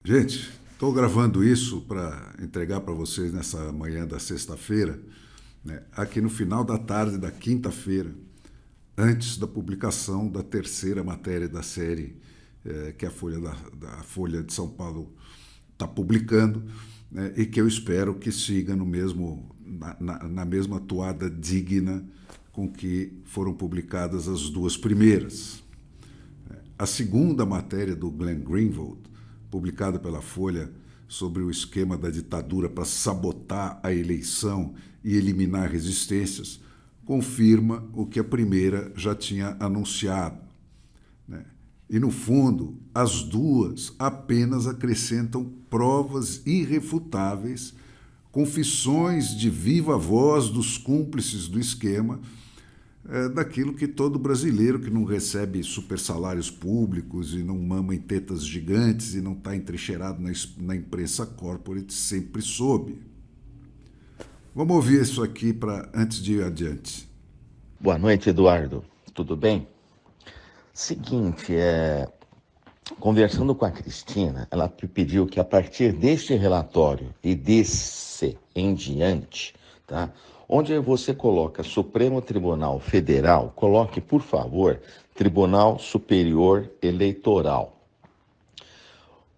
Gente, estou gravando isso para entregar para vocês nessa manhã da sexta-feira, né, aqui no final da tarde da quinta-feira, antes da publicação da terceira matéria da série que a da Folha de São Paulo está publicando, né, e que eu espero que siga no mesmo, na mesma toada digna com que foram publicadas as duas primeiras. A segunda matéria do Glenn Greenwald, publicada pela Folha, sobre o esquema da ditadura para sabotar a eleição e eliminar resistências, confirma o que a primeira já tinha anunciado, né? E, no fundo, as duas apenas acrescentam provas irrefutáveis, confissões de viva voz dos cúmplices do esquema, daquilo que todo brasileiro que não recebe super salários públicos e não mama em tetas gigantes e não está entrincheirado na imprensa corporate sempre soube. Vamos ouvir isso aqui antes de ir adiante. Boa noite, Eduardo. Tudo bem? Seguinte, conversando com a Cristina, ela pediu que a partir deste relatório e desse em diante, tá? Onde você coloca Supremo Tribunal Federal, coloque, por favor, Tribunal Superior Eleitoral.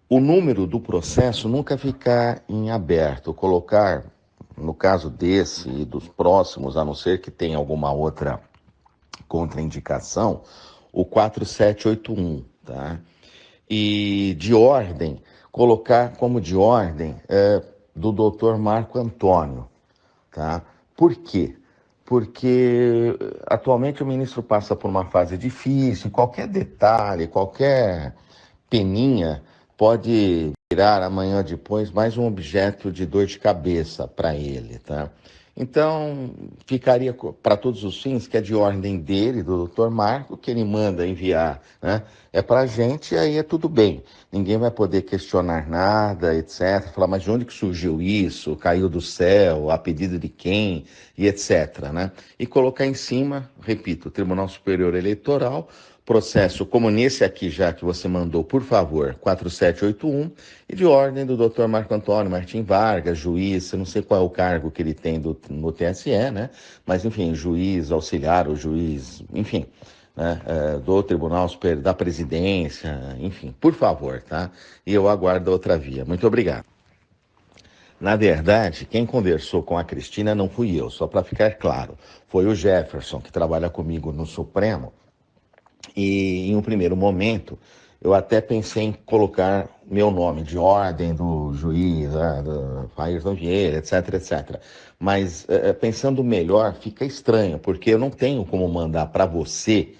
O número do processo nunca ficar em aberto, colocar, no caso desse e dos próximos, a não ser que tenha alguma outra contraindicação, o 4781, tá? E de ordem, colocar como de ordem do Dr. Marco Antônio, tá? Por quê? Porque atualmente o ministro passa por uma fase difícil, qualquer detalhe, qualquer peninha pode virar amanhã ou depois mais um objeto de dor de cabeça para ele, tá? Então, ficaria para todos os fins, que é de ordem dele, do Dr. Marco, que ele manda enviar, né? É para a gente, aí é tudo bem. Ninguém vai poder questionar nada, etc. Falar, mas de onde que surgiu isso? Caiu do céu? A pedido de quem? E etc, né? E colocar em cima, repito, o Tribunal Superior Eleitoral, processo como nesse aqui já que você mandou, por favor, 4781, e de ordem do Dr. Marco Antônio Martim Vargas, juiz, eu não sei qual é o cargo que ele tem no TSE, né? Mas, enfim, juiz auxiliar, ou juiz, enfim, né? Do Tribunal Superior, da Presidência, enfim, por favor, tá? E eu aguardo outra via. Muito obrigado. Na verdade, quem conversou com a Cristina não fui eu, só para ficar claro. Foi o Jefferson, que trabalha comigo no Supremo, e em um primeiro momento, eu até pensei em colocar meu nome de ordem do juiz, do Ayrton Vieira, etc, etc. Mas pensando melhor, fica estranho, porque eu não tenho como mandar para você,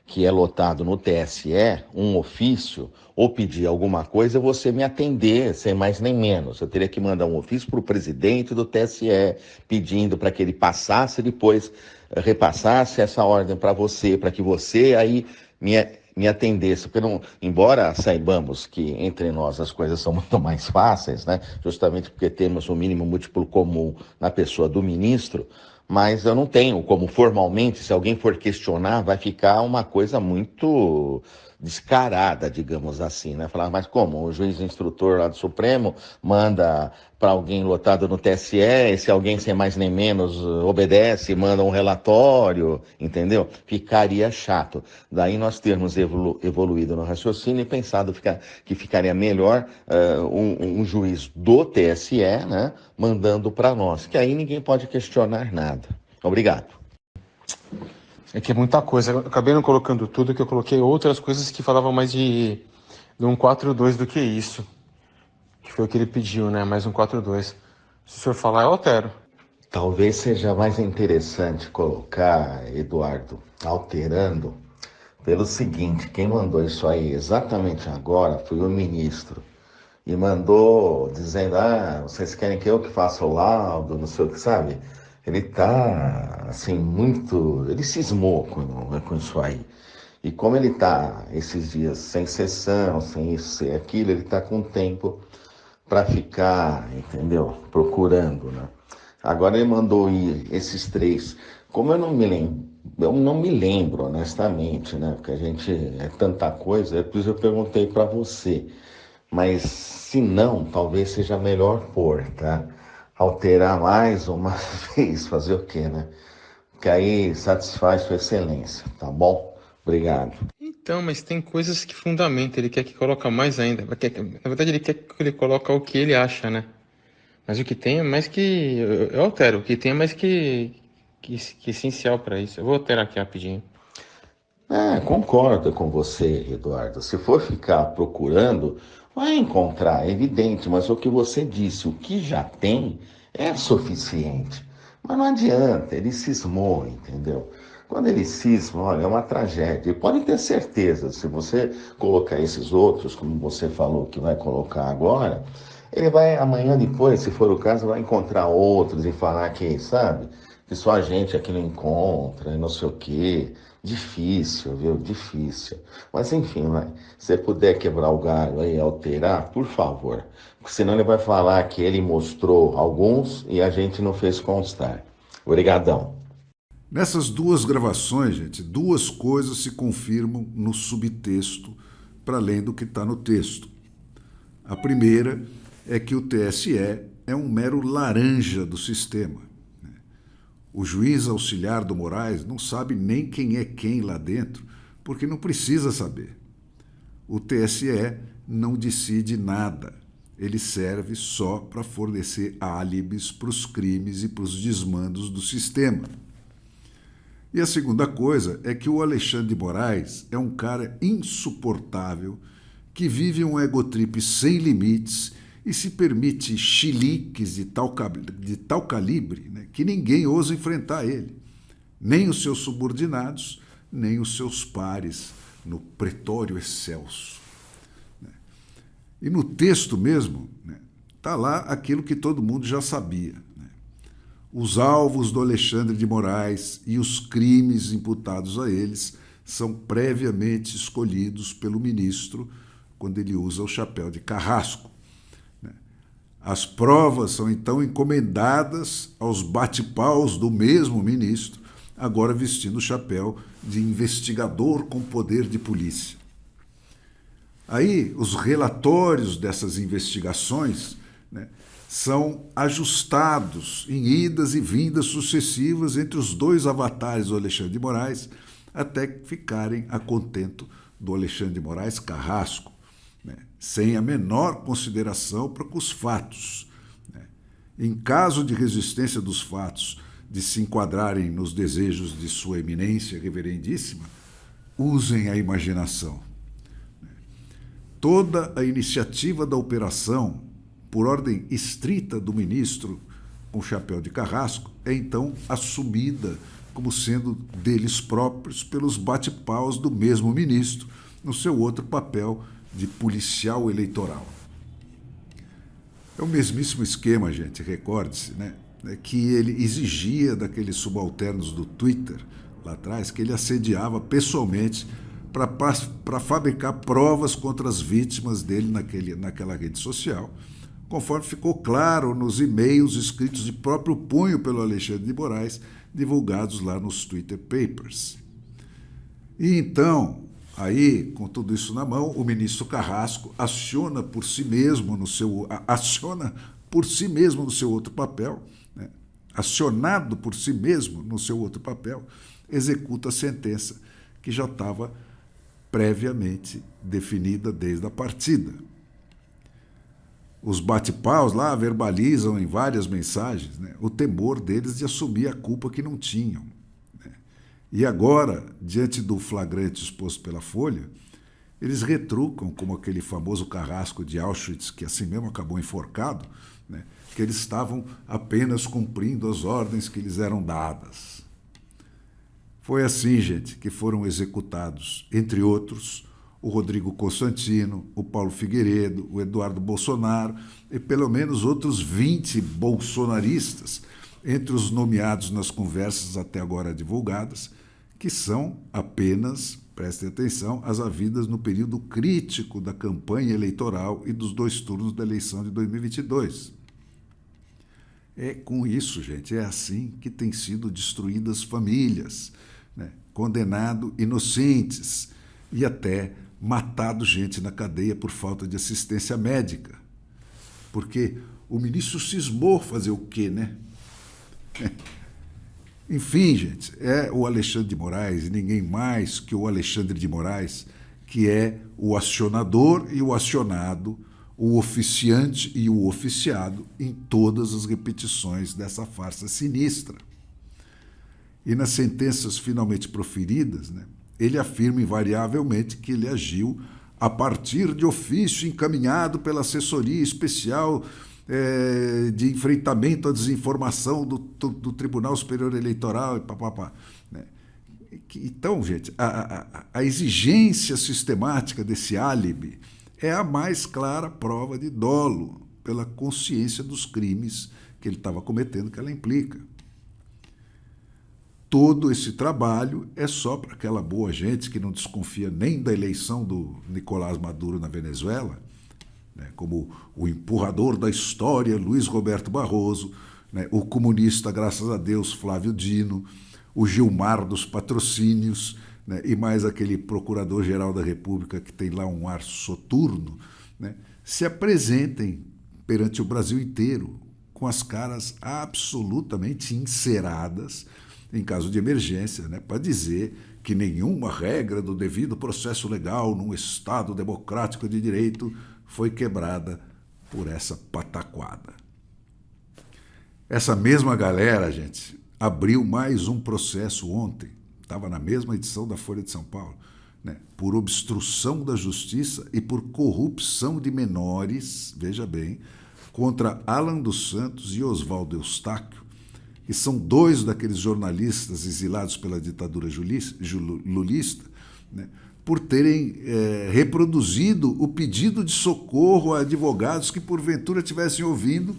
que é lotado no TSE, um ofício, ou pedir alguma coisa, você me atender, sem mais nem menos. Eu teria que mandar um ofício para o presidente do TSE, pedindo para que ele passasse, depois repassasse essa ordem para você, para que você aí me atendesse, porque não, embora saibamos que entre nós as coisas são muito mais fáceis, né? Justamente porque temos um mínimo múltiplo comum na pessoa do ministro, mas eu não tenho como formalmente, se alguém for questionar, vai ficar uma coisa muito descarada, digamos assim, né? Falar, mas como? O juiz instrutor lá do Supremo manda para alguém lotado no TSE, e se alguém sem mais nem menos obedece, manda um relatório, entendeu? Ficaria chato. Daí nós termos evoluído no raciocínio e pensado que ficaria melhor um juiz do TSE, né, mandando para nós, que aí ninguém pode questionar nada. Obrigado. É que é muita coisa. Eu acabei não colocando tudo, que eu coloquei outras coisas que falavam mais de um 4-2 do que isso. Que foi o que ele pediu, né? Mais um 4-2. Se o senhor falar, eu altero. Talvez seja mais interessante colocar, Eduardo, alterando, pelo seguinte: quem mandou isso aí exatamente agora foi o ministro. E mandou dizendo, vocês querem que eu que faça o laudo, não sei o que, sabe? Ele tá, assim, muito... Ele cismou com isso aí. E como ele tá esses dias sem sessão, sem isso, sem aquilo, ele tá com tempo para ficar, entendeu? Procurando, né? Agora ele mandou ir esses três. Como eu não me lembro, honestamente, né? Porque a gente é tanta coisa, por isso eu perguntei para você. Mas se não, talvez seja melhor pôr, tá? Alterar mais uma vez, fazer o quê, né? Que aí satisfaz sua excelência, tá bom? Obrigado. Então, mas tem coisas que fundamentam, ele quer que coloque mais ainda. Na verdade, ele quer que ele coloque o que ele acha, né? Mas o que tem é mais que. Eu altero, o que tem é mais que essencial para isso. Eu vou alterar aqui rapidinho. Concordo com você, Eduardo. Se for ficar procurando, vai encontrar, é evidente, mas o que você disse, o que já tem é suficiente. Mas não adianta, ele cismou, entendeu? Quando ele cisma, olha, é uma tragédia. E pode ter certeza, se você colocar esses outros, como você falou que vai colocar agora, ele vai amanhã depois, se for o caso, vai encontrar outros e falar que, sabe, que só a gente aqui não encontra e não sei o quê. Difícil, viu? Difícil. Mas enfim, vai. Se você puder quebrar o galho aí, alterar, por favor. Porque senão ele vai falar que ele mostrou alguns e a gente não fez constar. Obrigadão. Nessas duas gravações, gente, duas coisas se confirmam no subtexto, para além do que está no texto. A primeira é que o TSE é um mero laranja do sistema. O juiz auxiliar do Moraes não sabe nem quem é quem lá dentro, porque não precisa saber. O TSE não decide nada. Ele serve só para fornecer álibis para os crimes e para os desmandos do sistema. E a segunda coisa é que o Alexandre de Moraes é um cara insuportável que vive um egotrip sem limites e se permite chiliques de tal calibre, né, que ninguém ousa enfrentar ele, nem os seus subordinados, nem os seus pares no pretório excelso. E no texto mesmo, está lá aquilo que todo mundo já sabia. Os alvos do Alexandre de Moraes e os crimes imputados a eles são previamente escolhidos pelo ministro quando ele usa o chapéu de carrasco. As provas são então encomendadas aos bate-paus do mesmo ministro, agora vestindo o chapéu de investigador com poder de polícia. Aí, os relatórios dessas investigações, são ajustados em idas e vindas sucessivas entre os dois avatares do Alexandre de Moraes, até ficarem a contento do Alexandre de Moraes Carrasco, sem a menor consideração para com os fatos. Em caso de resistência dos fatos de se enquadrarem nos desejos de sua eminência reverendíssima, usem a imaginação. Toda a iniciativa da operação, por ordem estrita do ministro com chapéu de carrasco, é então assumida como sendo deles próprios pelos bate-paus do mesmo ministro, no seu outro papel de policial eleitoral. É o mesmíssimo esquema, gente, recorde-se, que ele exigia daqueles subalternos do Twitter, lá atrás, que ele assediava pessoalmente para fabricar provas contra as vítimas dele naquela rede social, conforme ficou claro nos e-mails escritos de próprio punho pelo Alexandre de Moraes, divulgados lá nos Twitter Papers. E então, aí, com tudo isso na mão, o ministro Carrasco aciona por si mesmo no seu outro papel, acionado por si mesmo no seu outro papel, executa a sentença que já estava previamente definida desde a partida. Os bate-paus lá verbalizam em várias mensagens o temor deles de assumir a culpa que não tinham. E agora, diante do flagrante exposto pela Folha, eles retrucam, como aquele famoso carrasco de Auschwitz, que assim mesmo acabou enforcado, que eles estavam apenas cumprindo as ordens que lhes eram dadas. Foi assim, gente, que foram executados, entre outros, o Rodrigo Constantino, o Paulo Figueiredo, o Eduardo Bolsonaro e pelo menos outros 20 bolsonaristas, entre os nomeados nas conversas até agora divulgadas, que são apenas, prestem atenção, as havidas no período crítico da campanha eleitoral e dos 2 turnos da eleição de 2022. É com isso, gente, é assim que têm sido destruídas famílias, condenado inocentes e até matado gente na cadeia por falta de assistência médica. Porque o ministro cismou fazer o quê, né? Enfim, gente, é o Alexandre de Moraes, e ninguém mais que o Alexandre de Moraes, que é o acionador e o acionado, o oficiante e o oficiado em todas as repetições dessa farsa sinistra. E nas sentenças finalmente proferidas, né, ele afirma invariavelmente que ele agiu a partir de ofício encaminhado pela assessoria especial de enfrentamento à desinformação do Tribunal Superior Eleitoral e papapá. Né? Então, gente, a exigência sistemática desse álibi é a mais clara prova de dolo pela consciência dos crimes que ele estava cometendo, que ela implica. Todo esse trabalho é só para aquela boa gente que não desconfia nem da eleição do Nicolás Maduro na Venezuela, né, como o empurrador da história Luiz Roberto Barroso, né, o comunista, graças a Deus, Flávio Dino, o Gilmar dos patrocínios, né, e mais aquele procurador-geral da República que tem lá um ar soturno, né, se apresentem perante o Brasil inteiro com as caras absolutamente enceradas, em caso de emergência, né, para dizer que nenhuma regra do devido processo legal num Estado democrático de direito foi quebrada por essa pataquada. Essa mesma galera, gente, abriu mais um processo ontem, estava na mesma edição da Folha de São Paulo, né, por obstrução da justiça e por corrupção de menores, veja bem, contra Alan dos Santos e Oswaldo Eustáquio, que são dois daqueles jornalistas exilados pela ditadura lulista, né, por terem reproduzido o pedido de socorro a advogados que porventura estivessem ouvindo,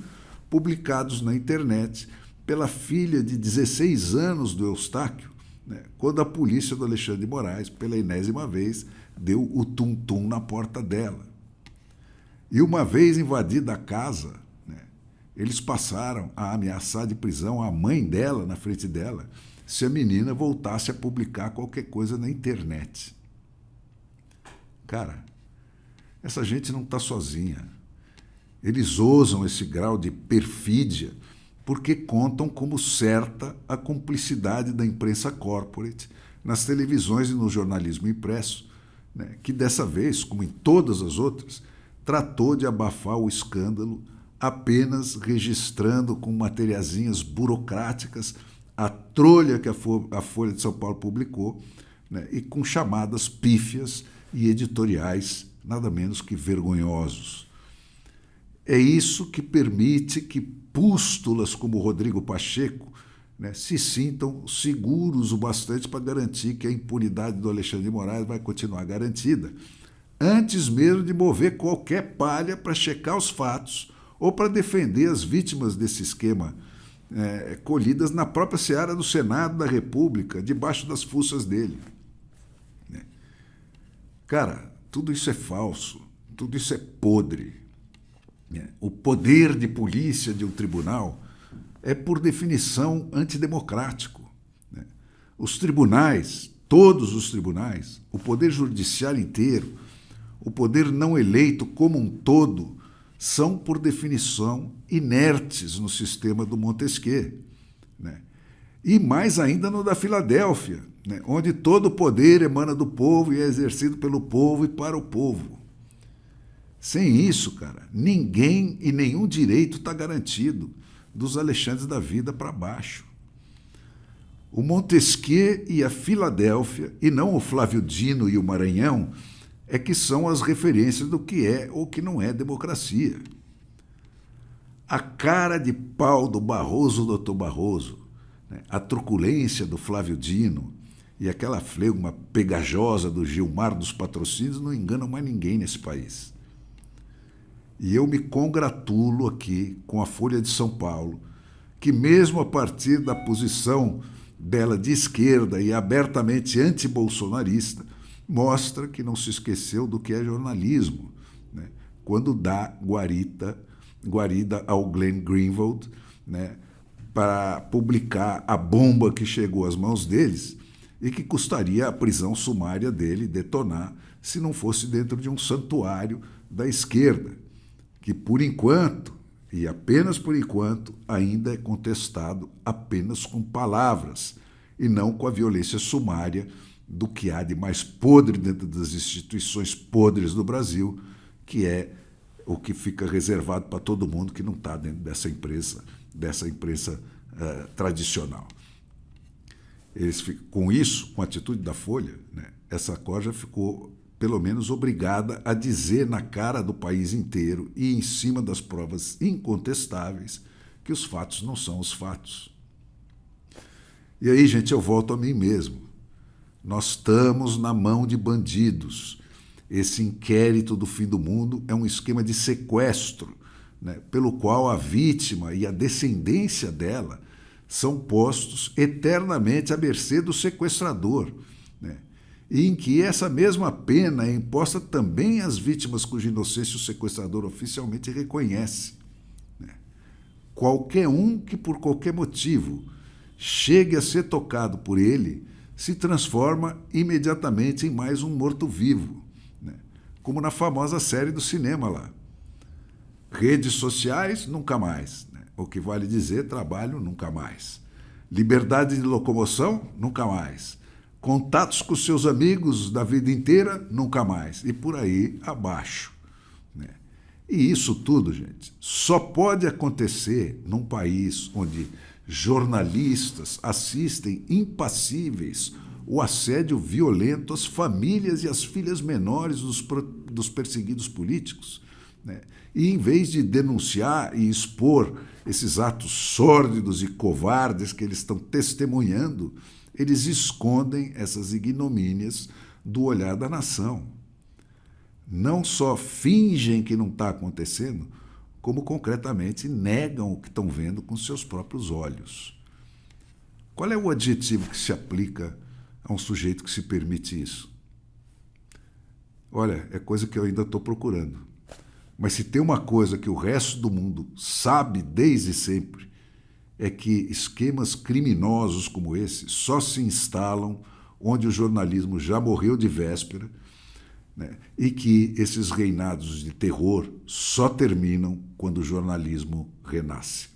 publicados na internet, pela filha de 16 anos do Eustáquio, né, quando a polícia do Alexandre de Moraes, pela enésima vez, deu o tum-tum na porta dela. E uma vez invadida a casa, eles passaram a ameaçar de prisão a mãe dela na frente dela se a menina voltasse a publicar qualquer coisa na internet. Cara, essa gente não está sozinha. Eles ousam esse grau de perfídia porque contam como certa a cumplicidade da imprensa corporate nas televisões e no jornalismo impresso, né, que dessa vez, como em todas as outras, tratou de abafar o escândalo apenas registrando com materiazinhas burocráticas a trolha que a Folha de São Paulo publicou, né, e com chamadas pífias e editoriais nada menos que vergonhosos. É isso que permite que pústulas como Rodrigo Pacheco, né, se sintam seguros o bastante para garantir que a impunidade do Alexandre de Moraes vai continuar garantida, antes mesmo de mover qualquer palha para checar os fatos ou para defender as vítimas desse esquema, colhidas na própria seara do Senado da República, debaixo das fuças dele. Cara, tudo isso é falso, tudo isso é podre. O poder de polícia de um tribunal é, por definição, antidemocrático. Os tribunais, todos os tribunais, o poder judiciário inteiro, o poder não eleito como um todo, são, por definição, inertes no sistema do Montesquieu, né? E mais ainda no da Filadélfia, né, onde todo o poder emana do povo e é exercido pelo povo e para o povo. Sem isso, cara, ninguém e nenhum direito está garantido dos Alexandres da vida para baixo. O Montesquieu e a Filadélfia, e não o Flávio Dino e o Maranhão, é que são as referências do que é ou que não é democracia. A cara de pau do Barroso, doutor Barroso, né, a truculência do Flávio Dino e aquela fleuma pegajosa do Gilmar dos patrocínios não enganam mais ninguém nesse país. E eu me congratulo aqui com a Folha de São Paulo, que mesmo a partir da posição dela de esquerda e abertamente antibolsonarista, mostra que não se esqueceu do que é jornalismo, né, quando dá guarida ao Glenn Greenwald, né, para publicar a bomba que chegou às mãos deles e que custaria a prisão sumária dele detonar se não fosse dentro de um santuário da esquerda, que por enquanto, e apenas por enquanto, ainda é contestado apenas com palavras e não com a violência sumária do que há de mais podre dentro das instituições podres do Brasil, que é o que fica reservado para todo mundo que não está dentro dessa imprensa tradicional. Com isso, com a atitude da Folha, né, essa corja ficou, pelo menos, obrigada a dizer na cara do país inteiro e em cima das provas incontestáveis que os fatos não são os fatos. E aí, gente, eu volto a mim mesmo. Nós estamos na mão de bandidos. Esse inquérito do fim do mundo é um esquema de sequestro, né, pelo qual a vítima e a descendência dela são postos eternamente à mercê do sequestrador, né, e em que essa mesma pena é imposta também às vítimas cuja inocência o sequestrador oficialmente reconhece, né. Qualquer um que, por qualquer motivo, chegue a ser tocado por ele se transforma imediatamente em mais um morto-vivo, né, como na famosa série do cinema lá. Redes sociais, nunca mais. Né? O que vale dizer, trabalho, nunca mais. Liberdade de locomoção, nunca mais. Contatos com seus amigos da vida inteira, nunca mais. E por aí abaixo. Né? E isso tudo, gente, só pode acontecer num país onde jornalistas assistem impassíveis o assédio violento às famílias e às filhas menores dos perseguidos políticos, né? E, em vez de denunciar e expor esses atos sórdidos e covardes que eles estão testemunhando, eles escondem essas ignomínias do olhar da nação. Não só fingem que não está acontecendo, como concretamente negam o que estão vendo com seus próprios olhos. Qual é o adjetivo que se aplica a um sujeito que se permite isso? Olha, é coisa que eu ainda estou procurando. Mas se tem uma coisa que o resto do mundo sabe desde sempre, é que esquemas criminosos como esse só se instalam onde o jornalismo já morreu de véspera, né, e que esses reinados de terror só terminam quando o jornalismo renasce.